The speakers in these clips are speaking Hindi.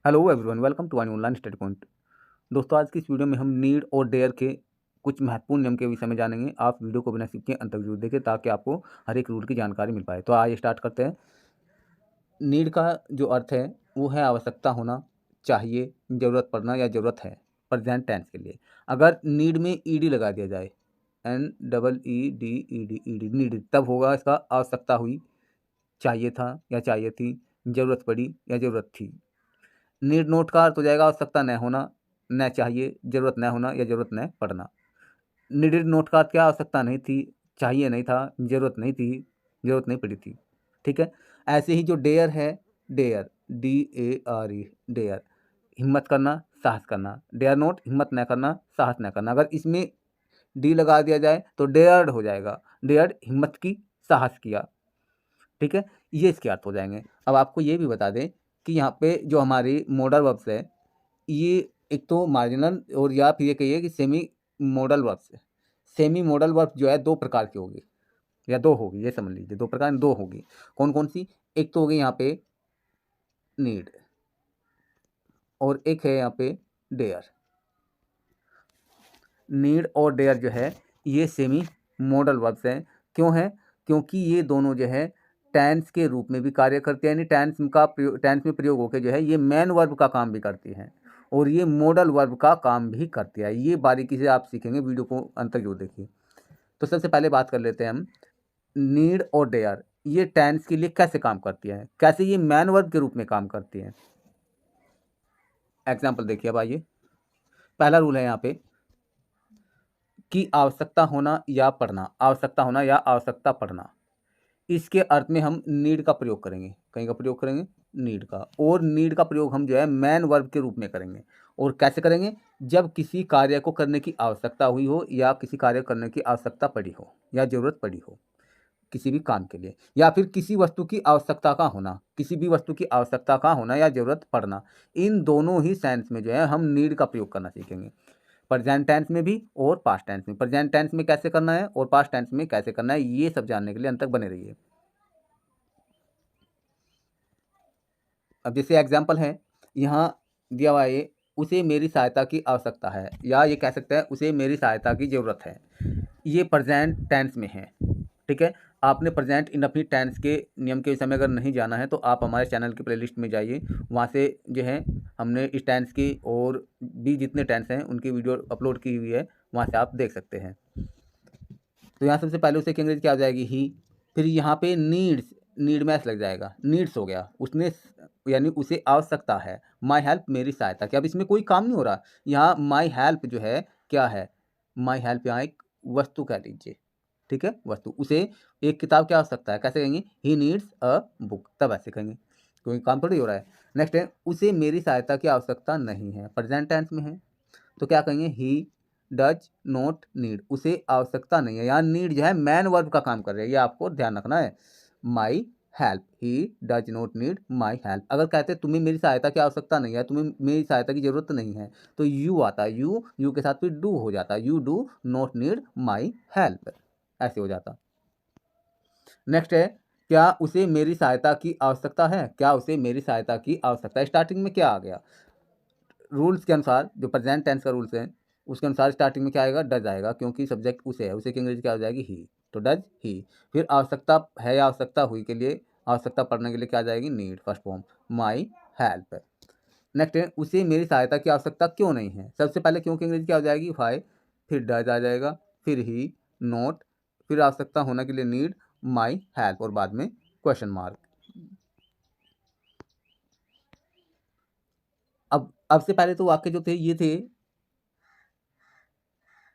हेलो एवरीवन, वेलकम टू आनी ऑनलाइन स्टडी पॉइंट। दोस्तों, आज की इस वीडियो में हम नीड और डेयर के कुछ महत्वपूर्ण नियम के विषय में जानेंगे। आप वीडियो को बिना स्किप किए अंत तक जरूर देखें ताकि आपको हर एक रूल की जानकारी मिल पाए। तो आइए स्टार्ट करते हैं। नीड का जो अर्थ है वो है आवश्यकता होना, चाहिए, ज़रूरत पड़ना या ज़रूरत है, प्रेजेंट टेंस के लिए। अगर नीड में ईडी लगा दिया जाए, NEED नीड, तब होगा इसका आवश्यकता हुई, चाहिए था या चाहिए थी, ज़रूरत पड़ी या ज़रूरत थी। नीड नोट का अर्थ हो जाएगा आवश्यकता न होना, न चाहिए, ज़रूरत न होना या ज़रूरत न पड़ना। नीडेड नोट का अर्थ क्या, आवश्यकता नहीं थी, चाहिए नहीं था, ज़रूरत नहीं थी, ज़रूरत नहीं पड़ी थी। ठीक है। ऐसे ही जो डेयर है, डेयर DARE, डेयर, हिम्मत करना, साहस करना। डेयर नोट, हिम्मत न करना, साहस न करना। अगर इसमें डी लगा दिया जाए तो डेयर्ड हो जाएगा। डेयर्ड, हिम्मत की, साहस किया। ठीक है, ये इसके अर्थ हो जाएंगे। अब आपको ये भी बता दें कि यहाँ पे जो हमारी मॉडल वर्ब्स है, ये एक तो मार्जिनल और या फिर ये कहिए कि सेमी मॉडल वर्ब्स है। सेमी मॉडल वर्ब जो है दो प्रकार की होगी या दो होगी, ये समझ लीजिए, दो प्रकार दो होगी। कौन कौन सी? एक तो होगी यहाँ पे नीड और एक है यहाँ पे डेयर। नीड और डेयर जो है ये सेमी मॉडल वर्ब्स हैं। क्यों है? क्योंकि ये दोनों जो है टेंस के रूप में भी कार्य करते हैं, यानी टेंस में प्रयोग होकर जो है ये मेन वर्ब का काम भी करती हैं और ये मॉडल वर्ब का काम भी करती है। ये बारीकी से आप सीखेंगे, वीडियो को अंत तक जरूर देखिए। तो सबसे पहले बात कर लेते हैं हम नीड और डेयर ये टेंस के लिए कैसे काम करती है, कैसे ये मेन वर्ब के रूप में काम करती है। एग्जाम्पल देखिए। अब आइए, पहला रूल है यहाँ पे कि आवश्यकता होना या पढ़ना, आवश्यकता होना या आवश्यकता पढ़ना। इसके अर्थ में हम नीड का प्रयोग करेंगे। कहीं का प्रयोग करेंगे? नीड का। और नीड का प्रयोग हम जो है मैन वर्ब के रूप में करेंगे। और कैसे करेंगे? जब किसी कार्य को करने की आवश्यकता हुई हो या किसी कार्य करने की आवश्यकता पड़ी हो या ज़रूरत पड़ी हो किसी भी काम के लिए, या फिर किसी वस्तु की आवश्यकता का होना, किसी भी वस्तु की आवश्यकता का होना या ज़रूरत पड़ना। इन दोनों ही सेंस में जो है हम नीड का प्रयोग करना सीखेंगे। प्रेजेंट टेंस में भी और पास्ट टेंस में। प्रेजेंट टेंस में कैसे करना है और पास्ट टेंस में कैसे करना है, ये सब जानने के लिए अंत तक बने रहिए। अब जैसे एग्जाम्पल है यहाँ दिया हुआ है, उसे मेरी सहायता की आवश्यकता है, या ये कह सकते हैं उसे मेरी सहायता की ज़रूरत है। ये प्रेजेंट टेंस में है। ठीक है। आपने प्रेजेंट इंडेफिनिट टेंस के नियम के विषय में अगर नहीं जाना है तो आप हमारे चैनल की प्लेलिस्ट में जाइए, वहाँ से जो है हमने इस टेंस की और भी जितने टेंस हैं उनकी वीडियो अपलोड की हुई है, वहाँ से आप देख सकते हैं। तो यहाँ सबसे पहले उसे की अंग्रेजी क्या हो जाएगी? ही। फिर यहाँ पे नीड्स, नीड में एस लग जाएगा, नीड्स हो गया, उसने यानी उसे आवश्यकता है। माई हेल्प, मेरी सहायता की। अब इसमें कोई काम नहीं हो रहा, यहाँ माई हेल्प जो है क्या है? माई हेल्प यहाँ एक वस्तु कह लीजिए। ठीक है, वस्तु। उसे एक किताब की आवश्यकता है, कैसे कहेंगे? ही नीड्स अ बुक, तब ऐसे कहेंगे, कोई काम थोड़ी हो रहा है। नेक्स्ट है उसे मेरी सहायता की आवश्यकता नहीं है, प्रेजेंट टेंस में है, तो क्या कहेंगे? ही डज नॉट नीड, उसे आवश्यकता नहीं है। यहाँ नीड जो है मैन वर्ब का काम कर रही है, ये आपको ध्यान रखना है। My help, he does not need my help. अगर कहते तुम्हें मेरी सहायता की आवश्यकता नहीं है, तुम्हें मेरी सहायता की जरूरत नहीं है, तो यू आता है, यू के साथ फिर डू हो जाता है, you do not need my help, ऐसे हो जाता। नेक्स्ट है क्या उसे मेरी सहायता की आवश्यकता है, क्या उसे मेरी सहायता की आवश्यकता है। स्टार्टिंग में क्या आ गया? रूल्स के अनुसार, जो प्रेजेंट टेंस का रूल्स है उसके अनुसार स्टार्टिंग में क्या आएगा? डज आएगा, क्योंकि सब्जेक्ट उसे है, उसे की अंग्रेजी क्या हो जाएगी? ही। तो डज ही। फिर आवश्यकता है या आवश्यकता हुई के लिए, आवश्यकता पड़ने के लिए क्या आ जाएगी? Need, first form, my help. Next है उसे मेरी सहायता की आवश्यकता क्यों नहीं है। सबसे पहले क्यों की अंग्रेजी क्या हो जाएगी? वाई। फिर डज आ जाएगा, फिर ही, नोट, फिर आवश्यकता होने के लिए नीड, माई हेल्प, और बाद में क्वेश्चन मार्क। अब से पहले तो वाक्य जो थे ये थे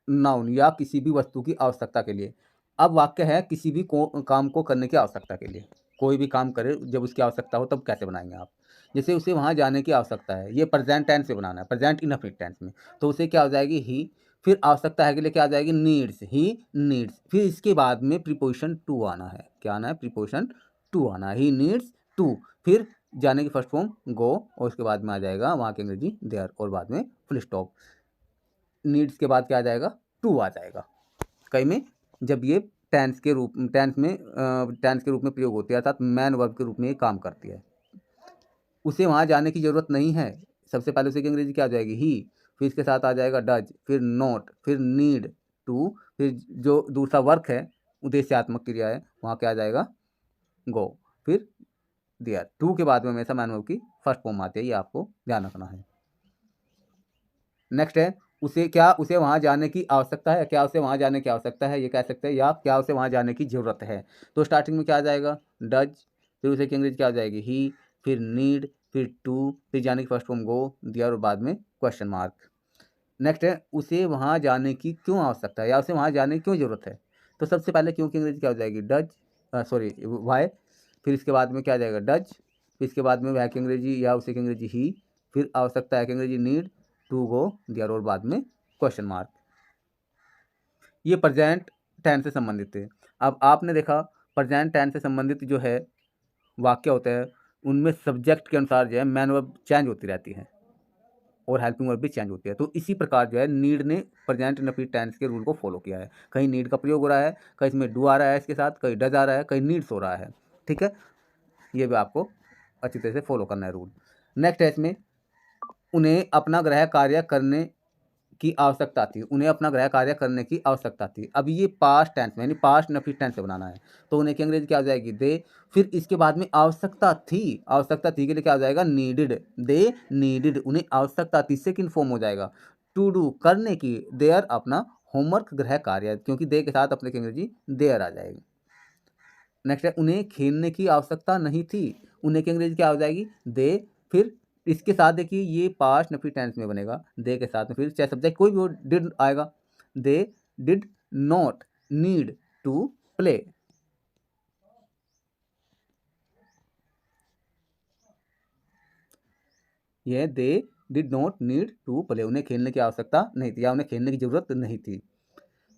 नाउन या किसी भी वस्तु की आवश्यकता के लिए। अब वाक्य है किसी भी काम को करने की आवश्यकता के लिए। कोई भी काम करे जब उसकी आवश्यकता हो तब कैसे बनाएंगे आप? जैसे उसे वहाँ जाने की आवश्यकता है, ये प्रेजेंट टेंस से बनाना है, प्रेजेंट इंडेफिनिट टेंस में, तो उसे क्या हो जाएगी? ही। फिर आवश्यकता है के लिए क्या आ जाएगी? Needs, he needs. फिर इसके बाद में प्रीपोजिशन टू आना है, क्या आना है? प्रीपोजिशन टू आना है, ही नीड्स टू। फिर जाने की फर्स्ट फॉर्म गो, और उसके बाद में आ जाएगा वहाँ की अंग्रेजी देयर, और बाद में फुल स्टॉप। नीड्स के बाद क्या आ जाएगा? टू आ जाएगा। कई में जब ये टेंस के रूप में प्रयोग होती है, अर्थात मैन वर्ब के रूप में ये काम करती है। उसे वहाँ जाने की ज़रूरत नहीं है, सबसे पहले उसे की अंग्रेजी क्या आ जाएगी? ही। फिर इसके साथ आ जाएगा डज, फिर नॉट, फिर नीड टू, फिर जो दूसरा वर्क है, उद्देश्यात्मक क्रिया है, वहाँ क्या आ जाएगा? गो, फिर देयर। टू के बाद में हमेशा मैन वर्ब की फर्स्ट फॉर्म आती है, ये आपको ध्यान रखना है। नेक्स्ट है उसे वहाँ जाने की आवश्यकता है, क्या उसे वहाँ जाने की आवश्यकता है, ये कह सकते हैं, या क्या उसे वहाँ जाने की ज़रूरत है। तो स्टार्टिंग में क्या आ जाएगा? डज, फिर उसे की अंग्रेजी क्या आ जाएगी? ही, फिर नीड, फिर टू, फिर जाने की फर्स्ट फॉर्म गो, दियर और बाद में क्वेश्चन मार्क। नेक्स्ट है उसे वहाँ जाने की क्यों आवश्यकता है, या उसे वहाँ जाने की क्यों ज़रूरत है। तो सबसे पहले क्यों की अंग्रेजी क्या हो जाएगी? डज, सॉरी वाई, फिर इसके बाद में क्या आ जाएगा? डज, फिर इसके बाद में वह की अंग्रेजी या उसे की अंग्रेजी ही, फिर आवश्यकता है की अंग्रेजी नीड, टू गो, दियर और बाद में क्वेश्चन मार्क। ये प्रेजेंट टेंस से संबंधित है। अब आपने देखा प्रेजेंट टेंस से संबंधित जो है वाक्य होते हैं, उनमें सब्जेक्ट के अनुसार जो है मैन वर्ब चेंज होती रहती है और हेल्पिंग वर्ब भी चेंज होती है। तो इसी प्रकार जो है नीड ने प्रेजेंट इंडेफिनिट टेंस के रूल को फॉलो किया है। कहीं नीड का प्रयोग हो रहा है, कहीं इसमें डू आ रहा है इसके साथ, कहीं डज आ रहा है, कहीं नीड्स हो रहा है। ठीक है, ये भी आपको अच्छी तरह से फॉलो करना है रूल। नेक्स्ट है इसमें उन्हें अपना गृह कार्य करने की आवश्यकता थी, उन्हें अपना गृह कार्य करने की आवश्यकता थी। अब ये पास्ट टेंस में यानी पास्ट इंडेफिनिट टेंस से बनाना है, तो उन्हें की अंग्रेजी क्या आ जाएगी? दे, फिर इसके बाद में आवश्यकता थी के लिए क्या आ जाएगा? नीडिड, दे नीडिड, उन्हें आवश्यकता थी, सेकंड फॉर्म हो जाएगा टू डू, करने की, देयर अपना होमवर्क गृह कार्य, क्योंकि दे के साथ अपने की अंग्रेजी देयर आ जाएगी। नेक्स्ट है उन्हें खेलने की आवश्यकता नहीं थी, उन्हें की अंग्रेजी क्या हो जाएगी? दे, फिर इसके साथ देखिए ये पास्ट इंडेफिनिट टेंस में बनेगा, दे के साथ में फिर चाहे सब्जेक्ट कोई भी हो, डिड आएगा। They did not need to play. यह they did not need to play, उन्हें खेलने की आवश्यकता नहीं थी या उन्हें खेलने की जरूरत नहीं थी।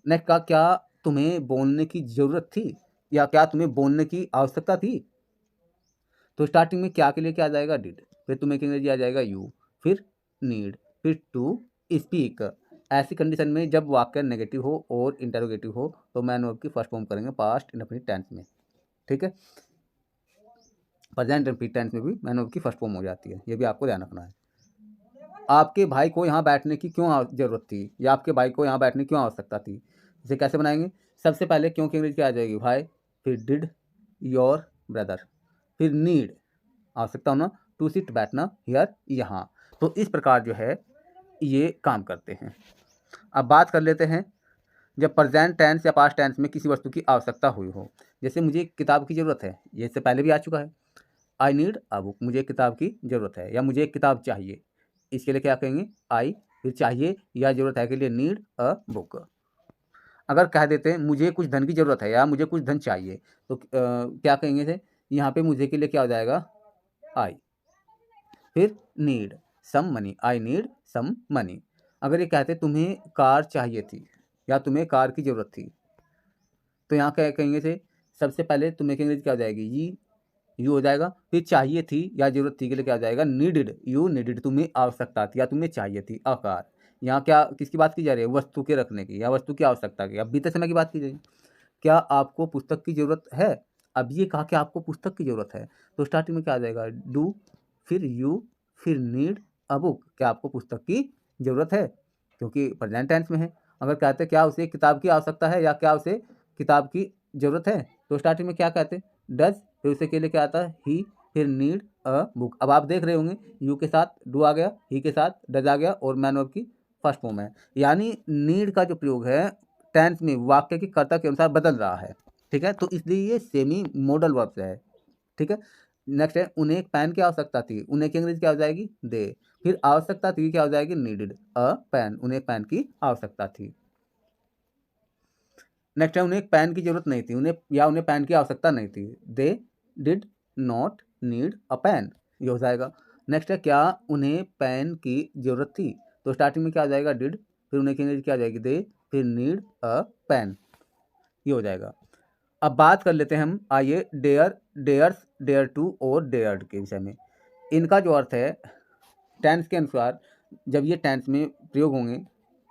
नेक्स्ट का क्या तुम्हें बोलने की जरूरत थी, या क्या तुम्हें बोलने की आवश्यकता थी। तो स्टार्टिंग में क्या के लिए क्या आ जाएगा? डिड, फिर तुम्हें की अंग्रेजी आ जाएगा यू, फिर नीड, फिर टू स्पीक। ऐसी कंडीशन में जब वाक्य नेगेटिव हो और इंटरोगेटिव हो तो मैन वर्ब की फर्स्ट फॉर्म करेंगे पास्ट इंडेफिनिट टेंस में। ठीक है, प्रेजेंट इंडेफिनिट टेंस में भी मैन वर्ब की फर्स्ट फॉर्म हो जाती है, ये भी आपको ध्यान रखना है। आपके भाई को यहाँ बैठने की क्यों जरूरत थी, या आपके भाई को यहाँ बैठने की क्यों आवश्यकता थी। इसे कैसे बनाएंगे? सबसे पहले क्यों की अंग्रेजी क्या आ जाएगी? भाई, फिर डिड योर ब्रदर, फिर नीड आवश्यकता होना, टू सिट बैठना, हियर यहाँ। तो इस प्रकार जो है ये काम करते हैं। अब बात कर लेते हैं जब प्रेजेंट टेंस या पास्ट टेंस में किसी वस्तु की आवश्यकता हुई हो। जैसे मुझे एक किताब की ज़रूरत है, ये इससे पहले भी आ चुका है। आई नीड अ बुक, मुझे एक किताब की ज़रूरत है या मुझे एक किताब चाहिए, इसके लिए क्या कहेंगे? आई, फिर चाहिए या ज़रूरत है के लिए नीड अ बुक। अगर कह देते हैं मुझे कुछ धन की ज़रूरत है या मुझे कुछ धन चाहिए, तो क्या कहेंगे इसे? यहाँ पे मुझे के लिए क्या हो जाएगा? आई, फिर need some money, I need some money. अगर ये कहते तुम्हें कार चाहिए थी या तुम्हें कार की ज़रूरत थी, तो यहाँ क्या कहेंगे से? सबसे पहले तुम्हें की अंग्रेजी क्या हो जाएगी? यू हो जाएगा, फिर चाहिए थी या ज़रूरत थी के लिए क्या हो जाएगा? नीडिड, यू नीडिड, तुम्हें आवश्यकता थी या तुम्हें चाहिए थी अ कार। यहाँ क्या किसकी बात की जा रही है? वस्तु के रखने की या वस्तु की आवश्यकता की। अब बीते समय की बात की जाएगी, क्या आपको पुस्तक की ज़रूरत है? अब ये कहा कि आपको पुस्तक की ज़रूरत है, तो स्टार्टिंग में क्या आ जाएगा? डू, फिर यू, फिर नीड अ बुक, क्या आपको पुस्तक की ज़रूरत है, क्योंकि प्रेजेंट टेंस में है। अगर कहते क्या उसे किताब की आवश्यकता है या क्या उसे किताब की ज़रूरत है, तो स्टार्टिंग में क्या कहते? डज, फिर उसे के लिए क्या आता है? ही, फिर नीड अ बुक। अब आप देख रहे होंगे यू के साथ डू आ गया, ही के साथ डज आ गया और मैन वर्ब की फर्स्ट फॉर्म है। यानी नीड का जो प्रयोग है टेंस में वाक्य की कर्ता के अनुसार बदल रहा है। ठीक है, तो इसलिए ये सेमी मॉडल वर्ब्स है। ठीक है, नेक्स्ट है उन्हें एक पेन की आवश्यकता थी, उन्हें की अंग्रेजी क्या हो जाएगी? दे, फिर आवश्यकता थी क्या हो जाएगी? नीडेड अ पेन, उन्हें एक पेन की आवश्यकता थी। नेक्स्ट है उन्हें एक पेन की जरूरत नहीं थी, उन्हें पेन की आवश्यकता नहीं थी। They did not need a pen, ये हो जाएगा। नेक्स्ट है क्या उन्हें पेन की जरूरत थी, तो स्टार्टिंग में क्या आ जाएगा? डिड, फिर उन्हें की अंग्रेजी क्या आ जाएगी? दे, फिर नीड अ पेन, ये हो जाएगा। अब बात कर लेते हैं हम, आइए डेयर, डेयर्स, डेयर टू और डेयर्ड के विषय में। इनका जो अर्थ है टेंस के अनुसार, जब ये टेंस में प्रयोग होंगे,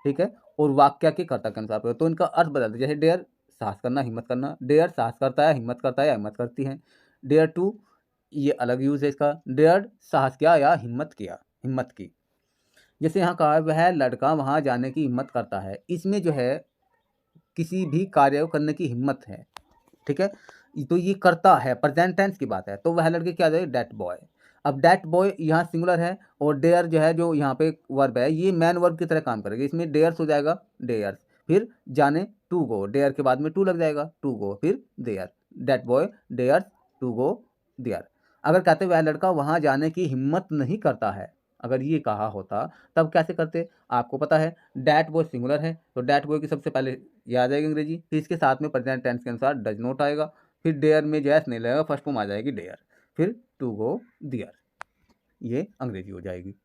ठीक है, और वाक्य के कर्ता के अनुसार प्रयोग, तो इनका अर्थ बदलता है। जैसे डेयर साहस करना, हिम्मत करना, डेयर साहस करता है, हिम्मत करता है या हिम्मत करती है। डेयर टू ये अलग यूज़ है इसका। डेयर्ड साहस किया या हिम्मत किया, हिम्मत की। जैसे यहाँ कहा वह लड़का वहाँ जाने की हिम्मत करता है, इसमें जो है किसी भी कार्य को करने की हिम्मत है, ठीक है। तो ये करता है, प्रेजेंट टेंस की बात है, तो वह लड़के क्या जाएगा, डेट बॉय। अब डेट बॉय यहाँ सिंगुलर है और डेयर जो है, जो यहाँ पे वर्ब है, ये मैन वर्ब की तरह काम करेगा। इसमें डेयर्स हो जाएगा, डेयर्स, फिर जाने टू गो, डेयर के बाद में टू लग जाएगा, टू गो, फिर there, that boy dares to go there. अगर कहते वह लड़का वहाँ जाने की हिम्मत नहीं करता है, अगर ये कहा होता तब कैसे करते, आपको पता है डैट बॉय सिंगुलर है, तो डैट बॉय की सबसे पहले ये आ जाएगी अंग्रेजी, फिर इसके साथ में प्रेजेंट टेंस के अनुसार डज नॉट आएगा, फिर डेयर में जैस नहीं लगेगा, फर्स्ट फॉर्म आ जाएगी डेयर, फिर टू गो दियर, ये अंग्रेजी हो जाएगी।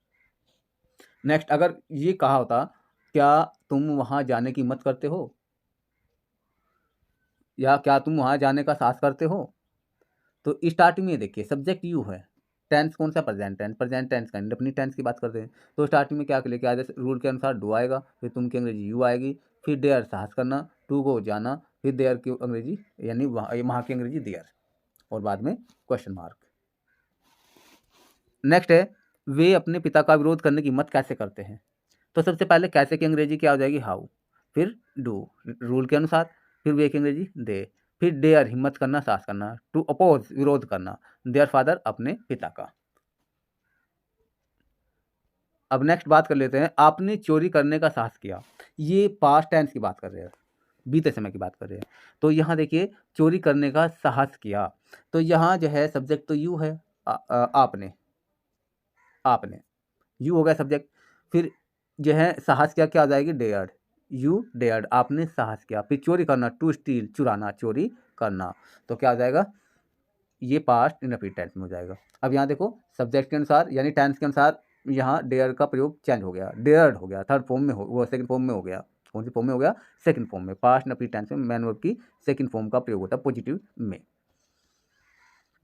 नेक्स्ट, अगर ये कहा होता क्या तुम वहाँ जाने की हिम्मत करते हो, या क्या तुम वहाँ जाने का साहस करते हो, तो स्टार्टिंग में देखिए सब्जेक्ट यू है, टेंस कौन सा, प्रेजेंट टेंस, प्रेजेंट टेंस का अपनी टेंस की बात करते हैं, तो स्टार्टिंग में क्या लेके आया, रूल के अनुसार डू आएगा, फिर तुम की अंग्रेजी यू आएगी, फिर डेयर साहस करना, टू गो जाना, फिर देयर की अंग्रेजी यानी वहाँ की अंग्रेजी देयर, और बाद में क्वेश्चन मार्क। नेक्स्ट है वे अपने पिता का विरोध करने की हिम्मत कैसे करते हैं, तो सबसे पहले कैसे की अंग्रेजी क्या हो जाएगी, हाउ, फिर डू रूल के अनुसार, फिर वे की अंग्रेजी दे, फिर डेयर हिम्मत करना, साहस करना, टू अपोज विरोध करना, देयर फादर अपने पिता का। अब नेक्स्ट बात कर लेते हैं, आपने चोरी करने का साहस किया, ये पास्ट टेंस की बात कर रहे हैं, बीते समय की बात कर रहे हैं। तो यहाँ देखिए चोरी करने का साहस किया, तो यहाँ जो है सब्जेक्ट तो यू है, आपने, आपने यू हो गया सब्जेक्ट, फिर जो है साहस किया क्या आ जाएगी, डेयर्ड, यू डेयर्ड, आपने साहस किया, फिर चोरी करना, टू स्टील चुराना, चोरी करना, तो क्या आ जाएगा, ये पास्ट इंडेफिनिट टेंस में हो जाएगा। अब यहाँ देखो सब्जेक्ट के अनुसार यानी टेंस के अनुसार यहाँ डेयर का प्रयोग चेंज हो गया, डेयर्ड हो गया, थर्ड फॉर्म में हो, वो सेकंड फॉर्म में हो गया, कौन सी फॉर्म में हो गया, सेकंड फॉर्म में। पास्ट इंडेफिनिट टेंस में मैन वर्ब की सेकंड फॉर्म का प्रयोग होता है पॉजिटिव में,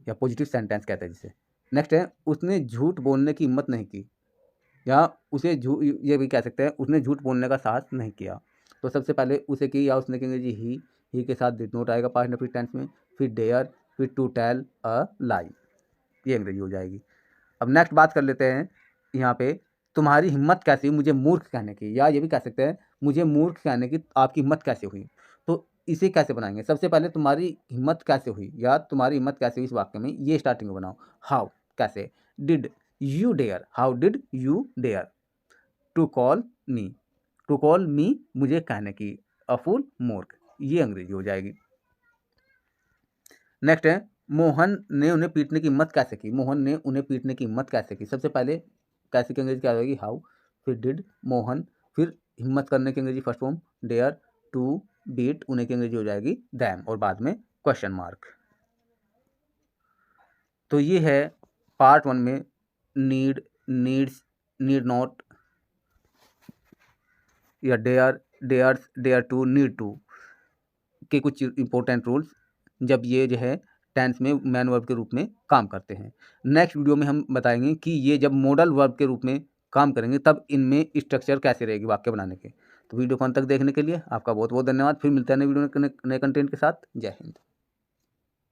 या पॉजिटिव सेंटेंस कहते हैं जिसे। नेक्स्ट है उसने झूठ बोलने की हिम्मत नहीं की, या उसे झूठ, ये भी कह सकते हैं उसने झूठ बोलने का साहस नहीं किया, तो सबसे पहले उसे की या उसने की अंग्रेजी ही के साथ डिड नॉट आएगा पास्ट इंडेफिनिट टेंस में, फिर डेयर, फिर टू टेल अ लाई, ये अंग्रेजी हो जाएगी। अब नेक्स्ट बात कर लेते हैं यहाँ पे, तुम्हारी हिम्मत कैसे हुई मुझे मूर्ख कहने की, या ये भी कह सकते हैं मुझे मूर्ख कहने की आपकी हिम्मत कैसे हुई, तो इसे कैसे बनाएंगे, सबसे पहले तुम्हारी हिम्मत कैसे हुई या तुम्हारी हिम्मत कैसे हुई इस वाक्य में, ये स्टार्टिंग में बनाओ, हाउ कैसे, did you dare, how did you dare to call me, to call me मुझे कहने की, अ फूल मूर्ख, ये अंग्रेजी हो जाएगी। नेक्स्ट है मोहन ने उन्हें पीटने की हिम्मत कैसे की, मोहन ने उन्हें पीटने की हिम्मत कैसे की, सबसे पहले कैसे की अंग्रेजी क्या होगी, हाउ, फिर डिड मोहन, फिर हिम्मत करने की अंग्रेजी first form dare, to beat उन्हें की अंग्रेजी हो जाएगी दैम, और बाद में क्वेश्चन मार्क। तो ये है पार्ट 1 में नीड, नीड्स, नीड नॉट, या dare, dares, dare to, need to के कुछ इंपॉर्टेंट रूल्स, जब ये जो है टेंस में मैन वर्ब के रूप में काम करते हैं। नेक्स्ट वीडियो में हम बताएंगे कि ये जब मॉडल वर्ब के रूप में काम करेंगे तब इनमें स्ट्रक्चर कैसे रहेगी वाक्य बनाने के। तो वीडियो को अंत तक देखने के लिए आपका बहुत बहुत धन्यवाद। फिर मिलते हैं नए वीडियो में नए कंटेंट के साथ। जय हिंद।